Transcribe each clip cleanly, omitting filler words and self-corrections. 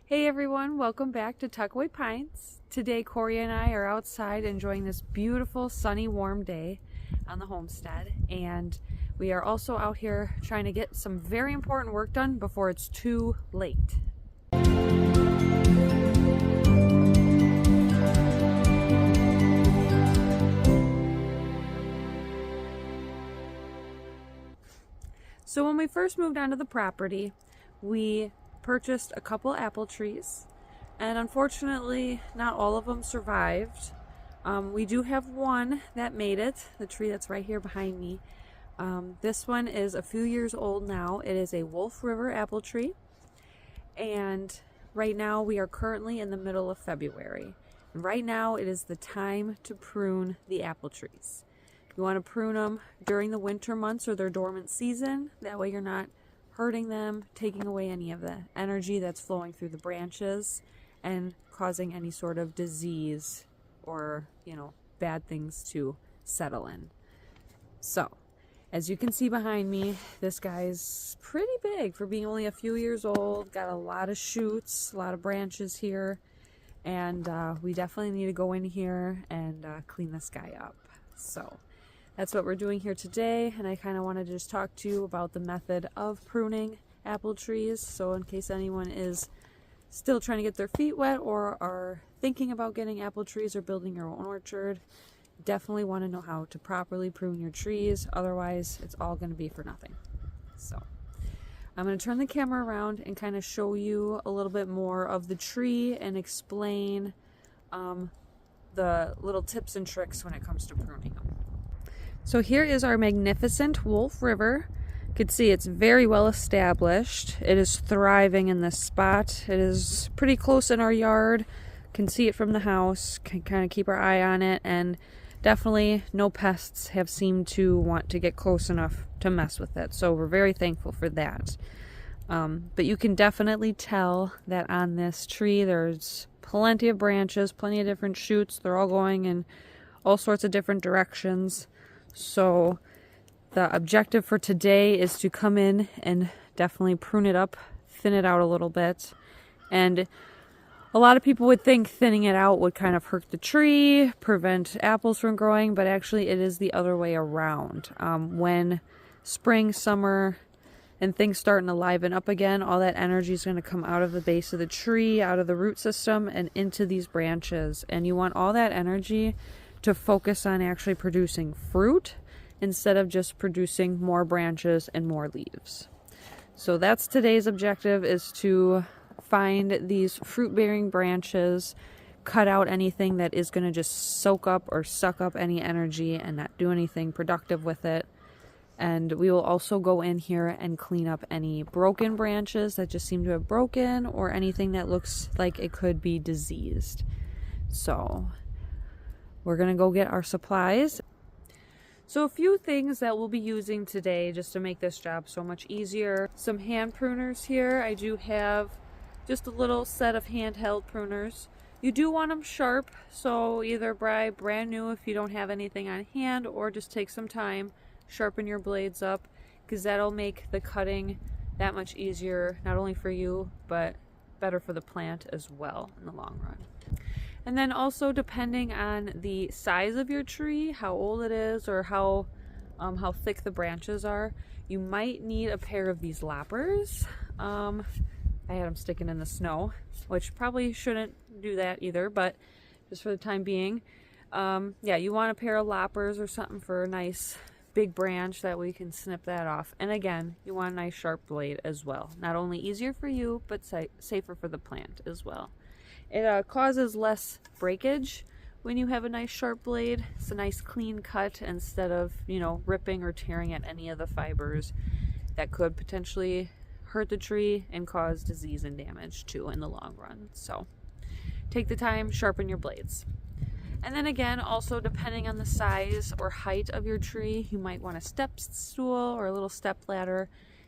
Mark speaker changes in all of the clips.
Speaker 1: Hey everyone, welcome back to Tuckaway Pines. Today Corey and I are outside enjoying this beautiful sunny warm day on the homestead, and we are also out here trying to get some very important work done before it's too late. So when we first moved onto the property, we purchased a couple apple trees, and unfortunately not all of them survived. We do have one that made it, the tree that's right here behind me. This one is a few years old now. It is a Wolf River apple tree, and right now we are currently in the middle of February. And right now it is the time to prune the apple trees. You want to prune them during the winter months or their dormant season. That way you're not hurting them, taking away any of the energy that's flowing through the branches and causing any sort of disease or, bad things to settle in. So, as you can see behind me, this guy's pretty big for being only a few years old. Got a lot of shoots, a lot of branches here, and we definitely need to go in here and clean this guy up. So that's what we're doing here today, and I kind of wanted to just talk to you about the method of pruning apple trees. So in case anyone is still trying to get their feet wet or are thinking about getting apple trees or building your own orchard, definitely want to know how to properly prune your trees. Otherwise, it's all going to be for nothing. So I'm going to turn the camera around and kind of show you a little bit more of the tree and explain the little tips and tricks when it comes to pruning them. So here is our magnificent Wolf River. You can see it's very well established. It is thriving in this spot. It is pretty close in our yard. Can see it from the house, can kind of keep our eye on it, and definitely no pests have seemed to want to get close enough to mess with it. So we're very thankful for that. But you can definitely tell that on this tree there's plenty of branches, plenty of different shoots. They're all going in all sorts of different directions. So the objective for today is to come in and definitely prune it up, thin it out a little bit. And a lot of people would think thinning it out would kind of hurt the tree, prevent apples from growing, but actually it is the other way around. When spring, summer, and things starting to liven up again, all that energy is going to come out of the base of the tree, out of the root system, and into these branches. And you want all that energy to focus on actually producing fruit instead of just producing more branches and more leaves. So that's today's objective, is to find these fruit-bearing branches, cut out anything that is going to just soak up or suck up any energy and not do anything productive with it. And we will also go in here and clean up any broken branches that just seem to have broken, or anything that looks like it could be diseased. So we're going to go get our supplies. So a few things that we'll be using today just to make this job so much easier. Some hand pruners here. I do have just a little set of handheld pruners. You do want them sharp, so either buy brand new if you don't have anything on hand, or just take some time, sharpen your blades up, because that'll make the cutting that much easier, not only for you, but better for the plant as well in the long run. And then also, depending on the size of your tree, how old it is, or how thick the branches are, you might need a pair of these loppers. I had them sticking in the snow, which probably shouldn't do that either, but just for the time being, yeah, you want a pair of loppers or something for a nice big branch, that way you can snip that off. And again, you want a nice sharp blade as well. Not only easier for you, but safer for the plant as well. It causes less breakage when you have a nice sharp blade. It's a nice clean cut instead of, ripping or tearing at any of the fibers that could potentially hurt the tree and cause disease and damage too in the long run. So take the time, sharpen your blades. And then again, also depending on the size or height of your tree, you might want a step stool or a little step ladder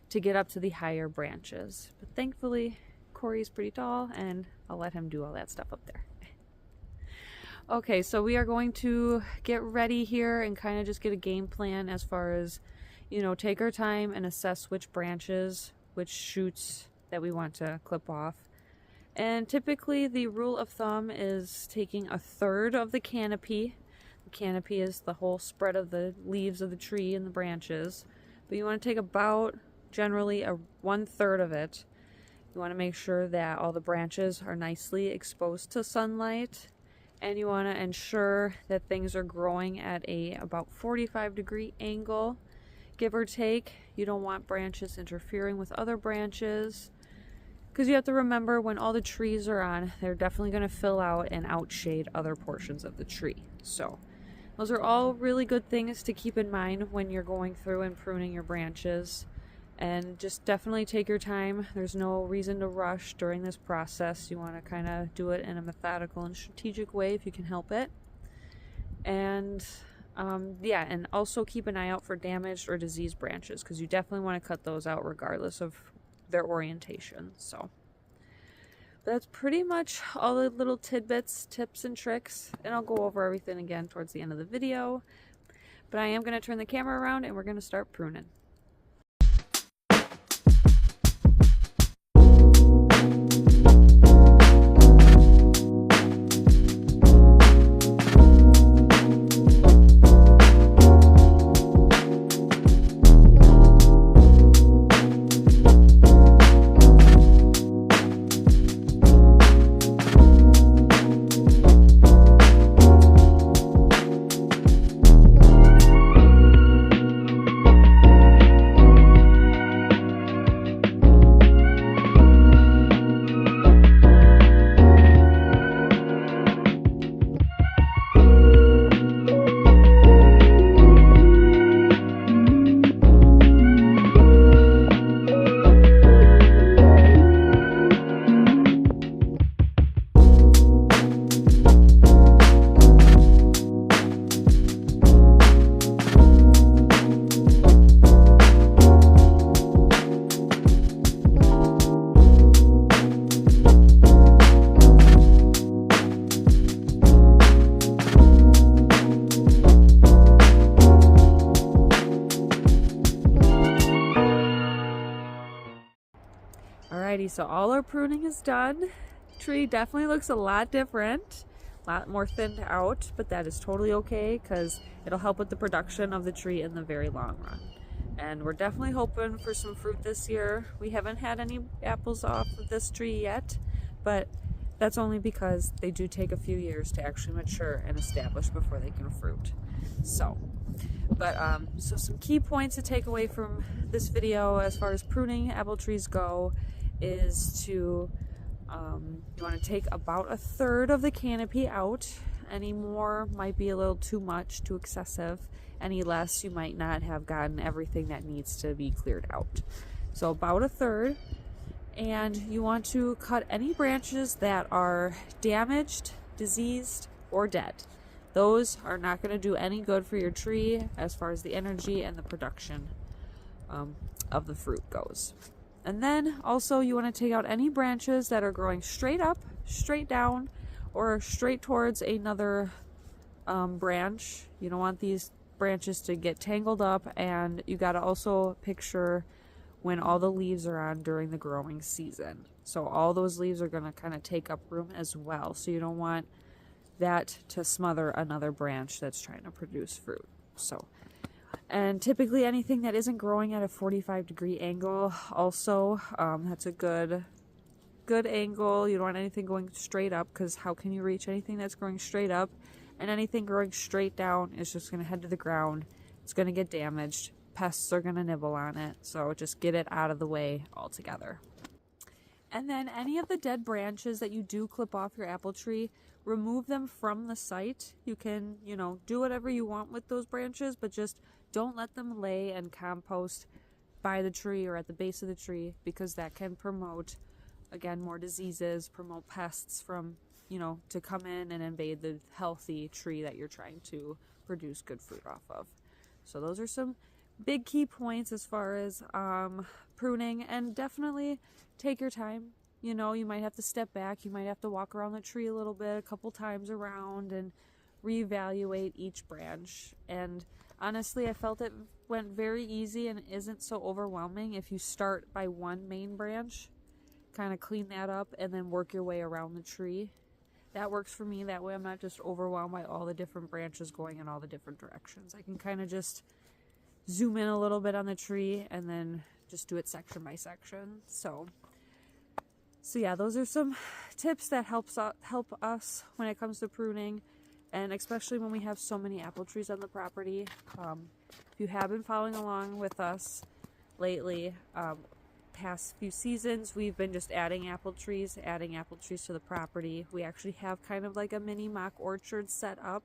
Speaker 1: to get up to the higher branches. But thankfully, Corey's pretty tall, and I'll let him do all that stuff up there. Okay, so we are going to get ready here and kind of just get a game plan as far as, take our time and assess which branches, which shoots that we want to clip off. And typically the rule of thumb is taking a third of the canopy. The canopy is the whole spread of the leaves of the tree and the branches. But you want to take about generally a 1/3 of it. You want to make sure that all the branches are nicely exposed to sunlight. And you want to ensure that things are growing at a about 45-degree angle, give or take. You don't want branches interfering with other branches. Because you have to remember, when all the trees are on, they're definitely going to fill out and outshade other portions of the tree. So those are all really good things to keep in mind when you're going through and pruning your branches. And just definitely take your time. There's no reason to rush during this process. You want to kind of do it in a methodical and strategic way if you can help it. And yeah, and also keep an eye out for damaged or diseased branches, because you definitely want to cut those out regardless of their orientation. So that's pretty much all the little tidbits, tips, and tricks, and I'll go over everything again towards the end of the video. But I am going to turn the camera around and we're going to start pruning. Alrighty, so all our pruning is done. Tree definitely looks a lot different, a lot more thinned out, but that is totally okay because it'll help with the production of the tree in the very long run. And we're definitely hoping for some fruit this year. We haven't had any apples off of this tree yet, but that's only because they do take a few years to actually mature and establish before they can fruit. So some key points to take away from this video as far as pruning apple trees go is to you want to take about 1/3 of the canopy out. Any more might be a little too much, too excessive. Any less, you might not have gotten everything that needs to be cleared out. So about 1/3. And you want to cut any branches that are damaged, diseased, or dead. Those are not going to do any good for your tree as far as the energy and the production of the fruit goes. And then also you want to take out any branches that are growing straight up, straight down, or straight towards another branch. You don't want these branches to get tangled up, and you got to also picture when all the leaves are on during the growing season. So all those leaves are going to kind of take up room as well. So you don't want that to smother another branch that's trying to produce fruit. So, and typically anything that isn't growing at a 45-degree angle also, that's a good angle. You don't want anything going straight up, because how can you reach anything that's growing straight up? And anything growing straight down is just going to head to the ground. It's going to get damaged. Pests are going to nibble on it. So just get it out of the way altogether. And then any of the dead branches that you do clip off your apple tree, remove them from the site. You can, do whatever you want with those branches, but just don't let them lay and compost by the tree or at the base of the tree, because that can promote, again, more diseases, promote pests from, to come in and invade the healthy tree that you're trying to produce good fruit off of. So those are some big key points as far as pruning, and definitely take your time. You might have to step back, you might have to walk around the tree a little bit, a couple times around, and reevaluate each branch. And honestly, I felt it went very easy and isn't so overwhelming if you start by one main branch kind of clean that up and then work your way around the tree. That works for me. That way I'm not just overwhelmed by all the different branches going in all the different directions. I can kind of just zoom in a little bit on the tree and then just do it section by section. So yeah, those are some tips that help us when it comes to pruning, and especially when we have so many apple trees on the property. If you have been following along with us lately, past few seasons, we've been just adding apple trees to the property. We actually have kind of like a mini mock orchard set up.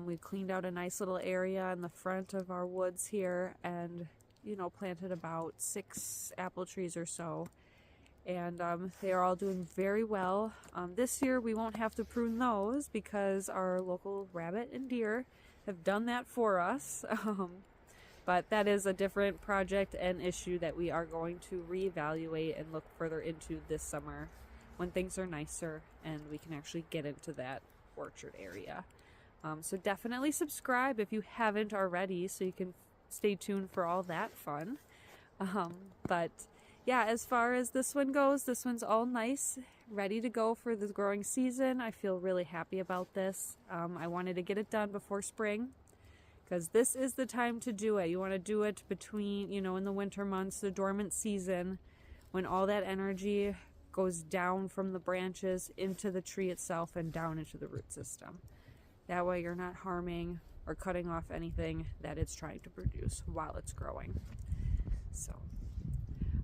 Speaker 1: We cleaned out a nice little area in the front of our woods here and, you know, planted about 6 apple trees or so. And they are all doing very well. This year we won't have to prune those because our local rabbit and deer have done that for us. But that is a different project and issue that we are going to reevaluate and look further into this summer when things are nicer and we can actually get into that orchard area. So definitely subscribe if you haven't already so you can stay tuned for all that fun. But yeah, as far as this one goes, this one's all nice, ready to go for the growing season. I feel really happy about this. I wanted to get it done before spring because this is the time to do it. You want to do it between, you know, in the winter months, the dormant season, when all that energy goes down from the branches into the tree itself and down into the root system. That way you're not harming or cutting off anything that it's trying to produce while it's growing. So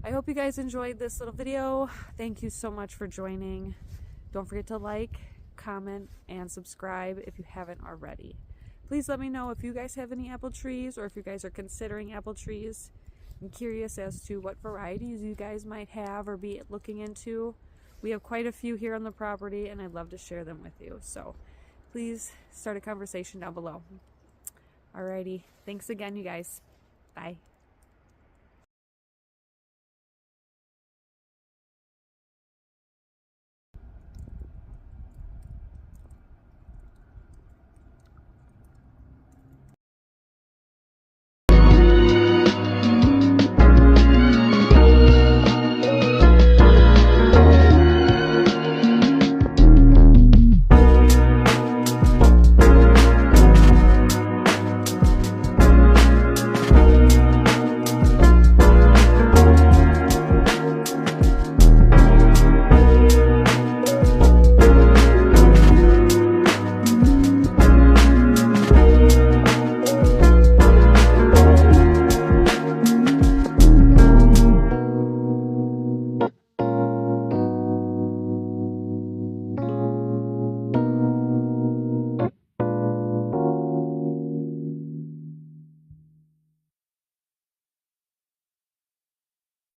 Speaker 1: I hope you guys enjoyed this little video. Thank you so much for joining. Don't forget to like, comment, and subscribe if you haven't already. Please let me know if you guys have any apple trees or if you guys are considering apple trees. I'm curious as to what varieties you guys might have or be looking into. We have quite a few here on the property and I'd love to share them with you. So please start a conversation down below. Alrighty, thanks again, you guys. Bye.